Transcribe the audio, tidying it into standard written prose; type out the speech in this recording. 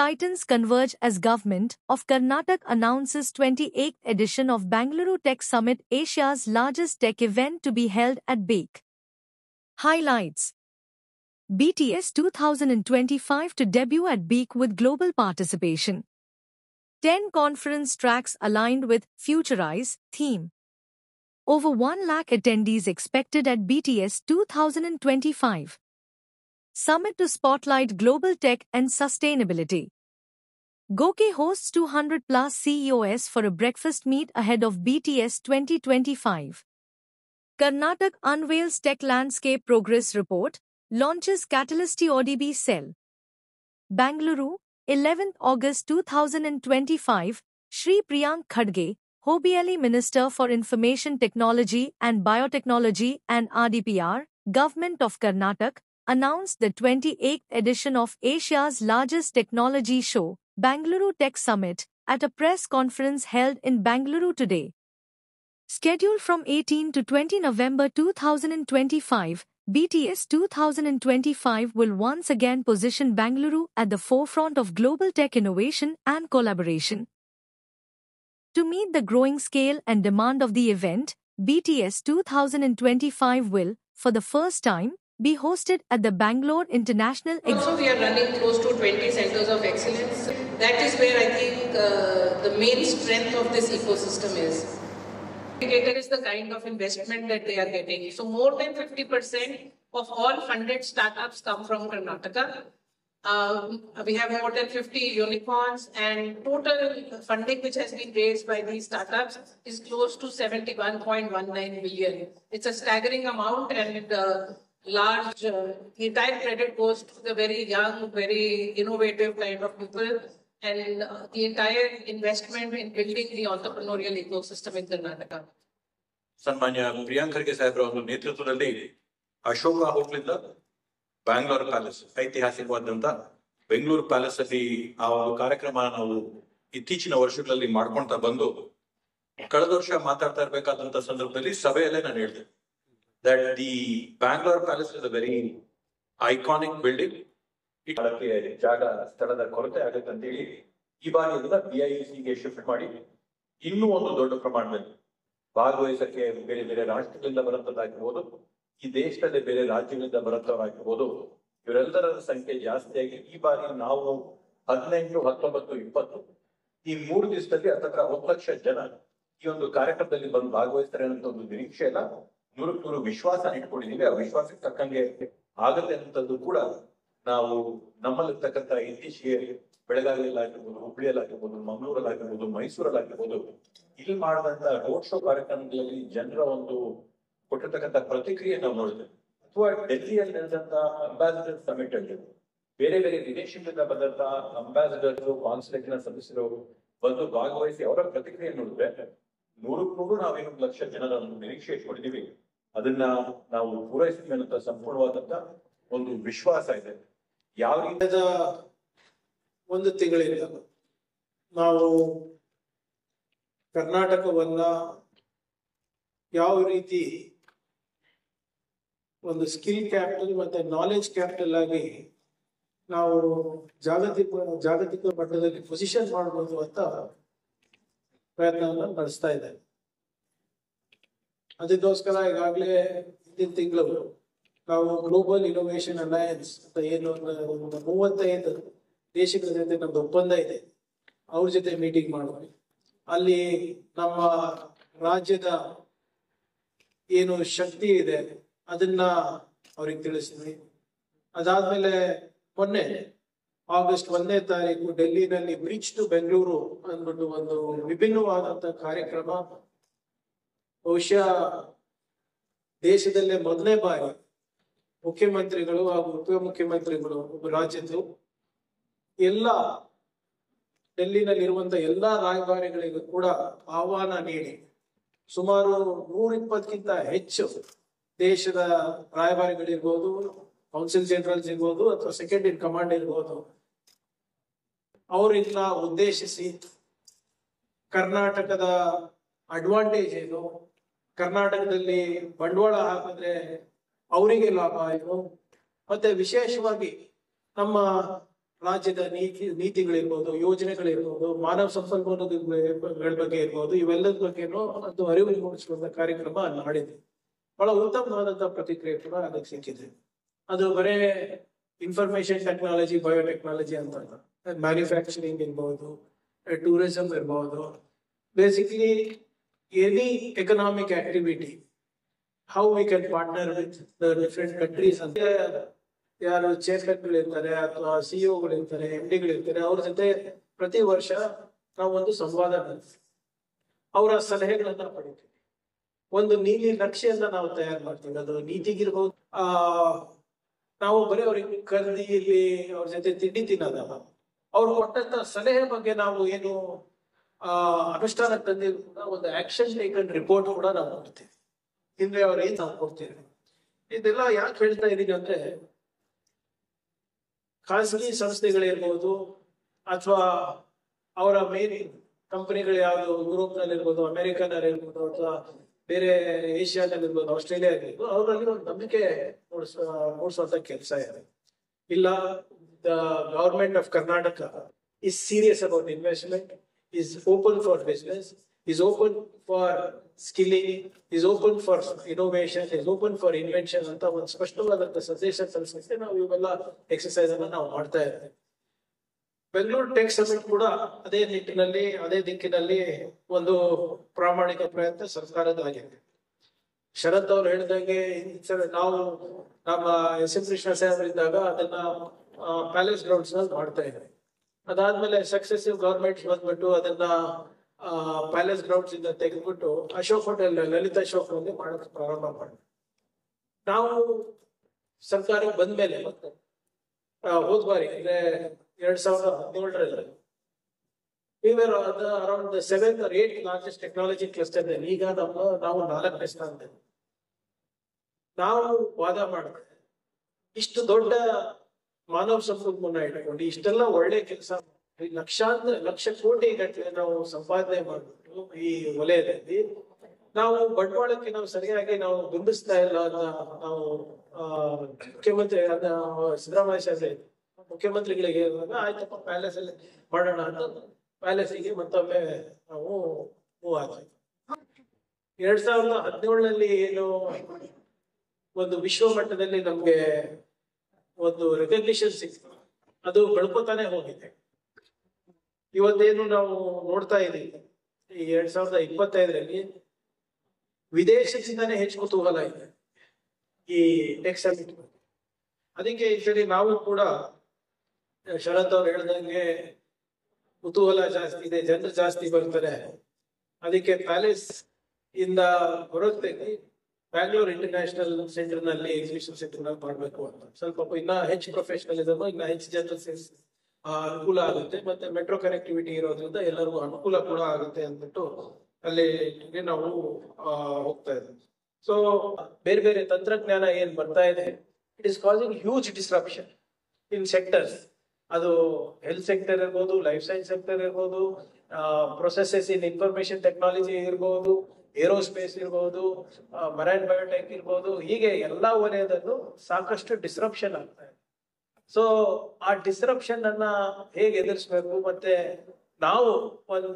titans converge as Government of Karnataka announces 28th edition of Bangalore Tech Summit, Asia's largest tech event to be held at BEAC. Highlights: BTS 2025 to debut at BEAC with global participation. 10 conference tracks aligned with Futurize theme. Over 1 lakh attendees expected at BTS 2025 Summit to spotlight global tech and sustainability. Goke hosts 200 plus CEOs for a breakfast meet ahead of BTS 2025. Karnataka unveils tech landscape progress report, launches Catalyst ODB cell. Bangalore, 11th August 2025, Shri Priyank Khadge, Hobbielli Minister for Information Technology and Biotechnology and RDPR, Government of Karnataka, announced the 28th edition of Asia's largest technology show, Bangalore Tech Summit, at a press conference held in Bangalore today. Scheduled from 18 to 20 November 2025, BTS 2025 will once again position Bangalore at the forefront of global tech innovation and collaboration. To meet the growing scale and demand of the event, BTS 2025 will, for the first time, be hosted at the Bangalore International Also, we are running close to 20 centers of excellence. That is where I think the main strength of this ecosystem is. Indicator is the kind of investment that they are getting. So more than 50% of all funded startups come from Karnataka. We have more than 50 unicorns, and total funding which has been raised by these startups is close to 71.19 billion. It's a staggering amount, and large, the entire credit goes to the very young, very innovative kind of people, and the entire investment in building the entrepreneurial ecosystem in Karnataka. ಸನ್ಮಾನ್ಯ ಪ್ರಿಯಾಂಕ್ ಖರ್ಗೆ ಸಾಹೇಬ್ರ ಒಂದು ನೇತೃತ್ವದಲ್ಲಿ Ashoka ಹೋಟ್ಲಿಂದ Bangalore palace, ಐತಿಹಾಸಿಕವಾದಂತ Bengaluru palace ಅಲ್ಲಿ ಆ ಒಂದು ಕಾರ್ಯಕ್ರಮ ನಾವು ಇತ್ತೀಚಿನ ವರ್ಷಗಳಲ್ಲಿ ಮಾಡ್ಕೊಂತ ಬಂದು ಕಳೆದ ವರ್ಷ ಮಾತಾಡ್ತಾ ಇರ್ಬೇಕಾದಂತ ಸಂದರ್ಭದಲ್ಲಿ ಸಭೆಯಲ್ಲೇ ನಾನು ಹೇಳಿದೆ that the Bangalore Palace is a very iconic building. ಅದಕ್ಕೆ ಜಾಗ ಸ್ಥಳದ ಕೊರತೆ ಆಗುತ್ತೆ ಅಂತ ಹೇಳಿ ಈ ಬಾರಿ ಅದನ್ನ BIECಗೆ ಶಿಫ್ಟ್ ಮಾಡಿ ಇನ್ನೂ ಒಂದು ದೊಡ್ಡ ಪ್ರಮಾಣದಲ್ಲಿ ಭಾಗವಹಿಸಕ್ಕೆ ಬೇರೆ ಬೇರೆ ರಾಷ್ಟ್ರಗಳಿಂದ ಬರುವಂತದ್ದಾಗಿರ್ಬೋದು, ಈ ದೇಶದಲ್ಲಿ ಬೇರೆ ರಾಜ್ಯಗಳಿಂದ ಬರುವಂತವಾಗಿರ್ಬೋದು, ಇವರೆಲ್ಲರ ಸಂಖ್ಯೆ ಜಾಸ್ತಿಯಾಗಿ ಈ ಬಾರಿ ನಾವು 18, 19, 20 ಈ 3 ದಿವಸದಲ್ಲಿ ಹತ್ರ 1 ಲಕ್ಷ ಜನ ಈ ಒಂದು ಕಾರ್ಯಕ್ರಮದಲ್ಲಿ ಬಂದು ಭಾಗವಹಿಸ್ತಾರೆ ಅನ್ನೋ ಒಂದು ನಿರೀಕ್ಷೆ ಎಲ್ಲ 100% ವಿಶ್ವಾಸ ಇಟ್ಕೊಂಡಿದೀವಿ. ಆ ವಿಶ್ವಾಸಕ್ಕೆ ತಕ್ಕಂಗೆ ಆಗತ್ತೆ ಅಂತದ್ದು ಕೂಡ ನಾವು ನಮ್ಮಲ್ಲಿರ್ತಕ್ಕಂಥ ಇತ್ತೀಚೆಗೆ ಬೆಳಗಾವಿಯಲ್ಲಾಗಿರ್ಬೋದು, ಹುಬ್ಬಳ್ಳಿಯಲ್ಲಾಗಿರ್ಬೋದು, ಮಂಗಳೂರಲ್ಲಾಗಿರ್ಬೋದು, ಮೈಸೂರಲ್ಲಾಗಿರ್ಬೋದು, ಇಲ್ಲಿ ಮಾಡಿದಂತ ರೋಡ್ ಶೋ ಕಾರ್ಯಕ್ರಮಗಳಲ್ಲಿ ಜನರ ಒಂದು ಕೊಟ್ಟಿರ್ತಕ್ಕಂಥ ಪ್ರತಿಕ್ರಿಯೆ ನಾವು ನೋಡಿದ್ವಿ. ಅಥವಾ ಡೆಲ್ಲಿಯಲ್ಲಿ ನಡೆದಂತ ಅಂಬಾಸಿಡರ್ ಸಮಿಟ್ ಅಲ್ಲಿ ಬೇರೆ ಬೇರೆ ವಿದೇಶಗಳಿಂದ ಬಂದಂತ ಅಂಬಾಸಿಡರ್ಸ್, ಕಾನ್ಸುಲೇಟ್ ನ ಸದಸ್ಯರು ಬಂದು ಭಾಗವಹಿಸಿ ಅವರ ಪ್ರತಿಕ್ರಿಯೆ ನೋಡಿದ್ರೆ 100% ನಾವೇನು 1 ಲಕ್ಷ ಜನರ ಒಂದು ನಿರೀಕ್ಷೆ ಇಟ್ಕೊಂಡಿದೀವಿ. ಅದನ್ನ ನಾವು ಪೂರೈಸ್ತೀವಿ ಅನ್ನೋ ಸಂಪೂರ್ಣವಾದಂತ ಒಂದು ವಿಶ್ವಾಸ ಇದೆ. ಯಾವ ರೀತಿಯ ಒಂದು ತಿಂಗಳಿಂದ ನಾವು ಕರ್ನಾಟಕವನ್ನ ಯಾವ ರೀತಿ ಒಂದು ಸ್ಕಿಲ್ ಕ್ಯಾಪಿಟಲ್ ಮತ್ತೆ ನಾಲೆಜ್ ಕ್ಯಾಪಿಟಲ್ ಆಗಿ ನಾವು ಜಾಗತಿಕ ಮಟ್ಟದಲ್ಲಿ ಪೊಸಿಷನ್ ಮಾಡಬಹುದು ಅಂತ ಪ್ರಯತ್ನವನ್ನ ನಡೆಸ್ತಾ ಇದ್ದೇವೆ. ಅದಕ್ಕೋಸ್ಕರ ಈಗಾಗಲೇ ಹಿಂದಿನ ತಿಂಗಳು ನಾವು ಗ್ಲೋಬಲ್ ಇನೋವೇಷನ್ ಅಲಯನ್ಸ್ ಅಂತ ಏನು 35 ದೇಶಗಳ ಜೊತೆ ನಮ್ದು ಒಪ್ಪಂದ ಇದೆ, ಅವ್ರ ಜೊತೆ ಮೀಟಿಂಗ್ ಮಾಡಿದ್ವಿ. ಅಲ್ಲಿ ನಮ್ಮ ರಾಜ್ಯದ ಏನು ಶಕ್ತಿ ಇದೆ ಅದನ್ನ ಅವ್ರಿಗೆ ತಿಳಿಸಿದ್ವಿ. ಅದಾದ್ಮೇಲೆ ಮೊನ್ನೆ ಆಗಸ್ಟ್ 1ನೇ ತಾರೀಕು ಡೆಲ್ಲಿನಲ್ಲಿ ಬ್ರಿಡ್ಜ್ ಟು ಬೆಂಗಳೂರು ಅಂದ್ಬಿಟ್ಟು ಒಂದು ವಿಭಿನ್ನವಾದಂತ ಕಾರ್ಯಕ್ರಮ, ಬಹುಶಃ ದೇಶದಲ್ಲೇ ಮೊದಲನೇ ಬಾರಿ ಮುಖ್ಯಮಂತ್ರಿಗಳು ಹಾಗೂ ಉಪಮುಖ್ಯಮಂತ್ರಿಗಳು ರಾಜ್ಯದ್ದು ಎಲ್ಲ ಡೆಲ್ಲಿನಲ್ಲಿರುವಂತ ಎಲ್ಲಾ ರಾಯಭಾರಿಗಳಿಗೂ ಕೂಡ ಆಹ್ವಾನ ನೀಡಿ ಸುಮಾರು 120ಕ್ಕಿಂತ ಹೆಚ್ಚು ದೇಶದ ರಾಯಭಾರಿಗಳಿರ್ಬೋದು, ಕೌನ್ಸಿಲ್ ಜನರಲ್ಸ್ ಇರ್ಬೋದು ಅಥವಾ ಸೆಕೆಂಡ್ ಇನ್ ಕಮಾಂಡ್ ಇರ್ಬೋದು, ಅವರನ್ನ ಉದ್ದೇಶಿಸಿ ಕರ್ನಾಟಕದ ಅಡ್ವಾಂಟೇಜ್ ಏನು, ಕರ್ನಾಟಕದಲ್ಲಿ ಬಂಡವಾಳ ಹಾಕಿದ್ರೆ ಅವರಿಗೆ ಲಾಭ ಏನು, ಮತ್ತೆ ವಿಶೇಷವಾಗಿ ನಮ್ಮ ರಾಜ್ಯದ ನೀತಿಗಳಿರ್ಬೋದು, ಯೋಜನೆಗಳಿರ್ಬೋದು, ಮಾನವ ಸಂಪನ್ಮೂಲಗಳ ಬಗ್ಗೆ ಇರ್ಬೋದು, ಇವೆಲ್ಲದ ಬಗ್ಗೆನೂ ಒಂದು ಅರಿವು ಮೂಡಿಸುವಂತ ಕಾರ್ಯಕ್ರಮ ಮಾಡಿದೆ. ಬಹಳ ಉತ್ತಮವಾದಂತಹ ಪ್ರತಿಕ್ರಿಯೆ ಕೂಡ ಅದಕ್ಕೆ ಸಿಕ್ಕಿದೆ. ಅದು ಬರೇ ಇನ್ಫಾರ್ಮೇಶನ್ ಟೆಕ್ನಾಲಜಿ, ಬಯೋಟೆಕ್ನಾಲಜಿ ಅಂತ ಮ್ಯಾನುಫ್ಯಾಕ್ಚರಿಂಗ್ ಇರ್ಬೋದು, ಟೂರಿಸಂ ಇರ್ಬೋದು, basically any economic activity, how we can partner with the different countries ಅಂತ ಯಾರು ಚೇರ್ಮನ್ಗಳಿರ್ತಾರೆ ಅಥವಾ ಸಿಇಒಗಳಿರ್ತಾರೆ, MD ಅವ್ರ ಜೊತೆ ಪ್ರತಿ ವರ್ಷ ನಾವು ಒಂದು ಸಂವಾದ ನಡೆಸ್ತೀವಿ. ಅವರ ಸಲಹೆಗಳನ್ನ ಪಡಿತೀವಿ. ಒಂದು ನೀಲಿ ನಕ್ಷೆಯನ್ನ ನಾವು ತಯಾರು ಮಾಡ್ತೀವಿ. ಅದು ನೀತಿಗಿರ್ಬೋದು, ನಾವು ಬರೀ ಅವ್ರಿಗೆ ಕರ್ದಿ ಇಲ್ಲಿ ಅವ್ರ ಜೊತೆ ತಿಂಡಿ ತಿನ್ನೋದಲ್ಲ, ಅವ್ರು ಕೊಟ್ಟಂತ ಸಲಹೆ ಬಗ್ಗೆ ನಾವು ಏನು ಅನುಷ್ಠಾನ ತಂದಿರೋ ಒಂದು ಆಕ್ಷನ್ ಟೇಕನ್ ರಿಪೋರ್ಟ್ ಕೂಡ ನಾವು ಕೊಡ್ತೀವಿ. ಹಿಂದೆ ಅವ್ರು ಏನ್ ನಾವು ಕೊಡ್ತೀವಿ. ಇದೆಲ್ಲ ಯಾಕೆ ಹೇಳ್ತಾ ಇದೀನಿ ಅಂದ್ರೆ, ಖಾಸಗಿ ಸಂಸ್ಥೆಗಳಿರ್ಬೋದು ಅಥವಾ ಅವರ ಮೇನ್ ಕಂಪನಿಗಳು ಯಾವ್ದು ಯುರೋಪ್ನಲ್ಲಿರ್ಬೋದು, ಅಮೆರಿಕನಲ್ಲಿರ್ಬೋದು, ಅಥವಾ ಬೇರೆ ಏಷ್ಯಾದಲ್ಲಿರ್ಬೋದು, ಆಸ್ಟ್ರೇಲಿಯಾ ಇರ್ಬೋದು, ಅವರಲ್ಲಿ ಒಂದು ನಂಬಿಕೆ ಮೂಡಿಸುವಂತ ಕೆಲಸ ಇದೆ. ಇಲ್ಲ, the government of Karnataka is serious about investment, is open for business, is open for skilling, is open for innovation, is open for invention ಅಂತ ಒಂದು ಸ್ಪಷ್ಟವಾದಂತ ಸಂದೇಶ ಕಲಿಸಲಿಕ್ಕೆ ನಾವು ಇವೆಲ್ಲ ಎಕ್ಸರ್ಸೈಸ್ ಅನ್ನ ನಾವು ಮಾಡ್ತಾ ಇದ್ದೇವೆ. ಬೆಂಗಳೂರು ಟೆಕ್ ಸಮಿಟ್ ಕೂಡ ಅದೇ ನಿಟ್ಟಿನಲ್ಲಿ, ಅದೇ ದಿಕ್ಕಿನಲ್ಲಿ ಒಂದು ಪ್ರಾಮಾಣಿಕ ಪ್ರಯತ್ನ ಸರ್ಕಾರದಾಗಿದೆ. ಶರತ್ ಅವ್ರು ಹೇಳಿದಂಗೆ ನಾವು ನಮ್ಮ SM ಕೃಷ್ಣ ಸಾಹೇಬ್ ಇದ್ದಾಗ ಅದನ್ನ ಪ್ಯಾಲೇಸ್ ಗ್ರೌಂಡ್ಸ್ ನಲ್ಲಿ ಮಾಡ್ತಾ ಇದ್ವಿ. ಅದಾದ್ಮೇಲೆ ಸಕ್ಸೆಸಿವ್ ಗವರ್ಮೆಂಟ್ಸ್ ಬಂದ್ಬಿಟ್ಟು ಅದನ್ನ ಪ್ಯಾಲೇಸ್ ಗ್ರೌಂಡ್ಸ್ ಇಂದ ತೆಗೆದ್ಬಿಟ್ಟು ಅಶೋಕ್ ಹೋಟೆಲ್, ಲಲಿತ್ ಅಶೋಕ್ ನಲ್ಲಿ ಮಾಡಕ್ ಪ್ರಾರಂಭ ಮಾಡಿದ್ವಿ. ನಾವು ಸರ್ಕಾರ ಬಂದ್ಮೇಲೆ ಮತ್ತೆ ಹೋದ್ ಬಾರಿ ಅಂದ್ರೆ 2017ರಲ್ಲಿ around the 7th or 8th largest technology cluster. ಈಗ ನಾವು 4ನೇ ಸ್ಥಾನ. ನಾವು ವಾದ ಮಾಡಿದ್ರೆ ಇಷ್ಟು ದೊಡ್ಡ ಮಾನವ ಸಂಪನ್ಮೂಲ ಇಟ್ಕೊಂಡು ಇಷ್ಟೆಲ್ಲ ಒಳ್ಳೆ ಕೆಲಸ, ಲಕ್ಷ ಕೋಟಿ ಗಟ್ಟಲೆ ನಾವು ಸಂಪಾದನೆ ಮಾಡ್ಬಿಟ್ಟು ಈ ವಲಯದಲ್ಲಿ ನಾವು ಬಂಡವಾಳಕ್ಕೆ ನಾವು ಸರಿಯಾಗಿ ನಾವು ಬಿಂಬಿಸ್ತಾ ಇಲ್ಲ ಅಂತ ನಾವು ಮುಖ್ಯಮಂತ್ರಿ ಸಿದ್ದರಾಮಯ್ಯ ಸಾಹೇಬ್ ಮುಖ್ಯಮಂತ್ರಿಗಳಿಗೆ ಹೇಳುವಾಗ ಆಯ್ತಪ್ಪ ಪ್ಯಾಲೇಸ್ ಅಲ್ಲಿ ಮಾಡೋಣ ಅಂತ ಪ್ಯಾಲೇಸಿಗೆ ಮತ್ತೊಮ್ಮೆ ನಾವು ಮೂವ್ ಆದ್ವಿ. 2017ರಲ್ಲಿ ಏನು ಒಂದು ವಿಶ್ವ ಮಟ್ಟದಲ್ಲಿ ನಮ್ಗೆ ಒಂದು ರೆಕಗ್ನಿಷನ್ ಸಿಕ್ತು, ಅದು ಬೆಳ್ಕೊತಾನೆ ಹೋಗಿದೆ. ಇವತ್ತೇನು ನಾವು ನೋಡ್ತಾ ಇದ್ದೀವಿ, ಈ 2025ರಲ್ಲಿ ವಿದೇಶದಿಂದಾನೇ ಹೆಚ್ಚು ಕುತೂಹಲ ಇದೆ ಈ ಟೆಕ್ ಸಮಿಟ್. ಅದಕ್ಕೆ ಈ ಸರಿ ನಾವು ಕೂಡ ಶರತ್ ಅವ್ರು ಹೇಳ್ದಂಗೆ ಕುತೂಹಲ ಜಾಸ್ತಿ ಇದೆ, ಜನರು ಜಾಸ್ತಿ ಬರ್ತಾರೆ. ಅದಕ್ಕೆ ಪ್ಯಾಲೇಸ್ ಇಂದ ಹೊರಗೆ ಬ್ಯಾಂಗ್ಳೂರ್ ಇಂಟರ್ನ್ಯಾಷನಲ್ ಸೆಂಟರ್ ನಲ್ಲಿ, ಎಕ್ಸಿಬಿಷನ್ ಸೆಂಟರ್ ನಲ್ಲಿ ಮಾಡ್ಬೇಕು ಅಂತ ಸ್ವಲ್ಪ ಇನ್ನ ಹೆಚ್ಚು ಪ್ರೊಫೆಷನಲಿಸಮ್, ಇನ್ನ ಹೆಚ್ಚು ಜನರು ಅನುಕೂಲ ಆಗುತ್ತೆ. ಮತ್ತೆ ಮೆಟ್ರೋ ಕನೆಕ್ಟಿವಿಟಿ ಇರೋದ್ರಿಂದ ಎಲ್ಲರಿಗೂ ಅನುಕೂಲ ಕೂಡ ಆಗುತ್ತೆ ಅಂದ್ಬಿಟ್ಟು ಅಲ್ಲಿ ನಾವು ಹೋಗ್ತಾ ಇದ್ದೀವಿ. ಸೊ ಬೇರೆ ಬೇರೆ ತಂತ್ರಜ್ಞಾನ ಏನ್ ಬರ್ತಾ ಇದೆ, it is causing huge disruption in sectors. ಅದು ಹೆಲ್ತ್ ಸೆಕ್ಟರ್ ಇರ್ಬೋದು, ಲೈಫ್ ಸೈನ್ಸ್ ಸೆಕ್ಟರ್ ಇರ್ಬೋದು, ಪ್ರೊಸೆಸಸ್ ಇನ್ ಇನ್ಫಾರ್ಮೇಶನ್ ಟೆಕ್ನಾಲಜಿ ಇರ್ಬೋದು, ಏರೋಸ್ಪೇಸ್ ಇರ್ಬೋದು, ಮರೈನ್ ಬಯೋಟೆಕ್ ಇರ್ಬೋದು, ಹೀಗೆ ಎಲ್ಲಾ ವಲಯದಲ್ಲೂ ಸಾಕಷ್ಟು ಡಿಸ್ರಪ್ಷನ್ ಆಗ್ತಾ ಇದೆ. ಸೊ ಆ ಡಿಸ್ರಪ್ಷನ್ ಅನ್ನ ಹೇಗೆ ಎದುರಿಸ್ಬೇಕು, ಮತ್ತೆ ನಾವು ಒಂದು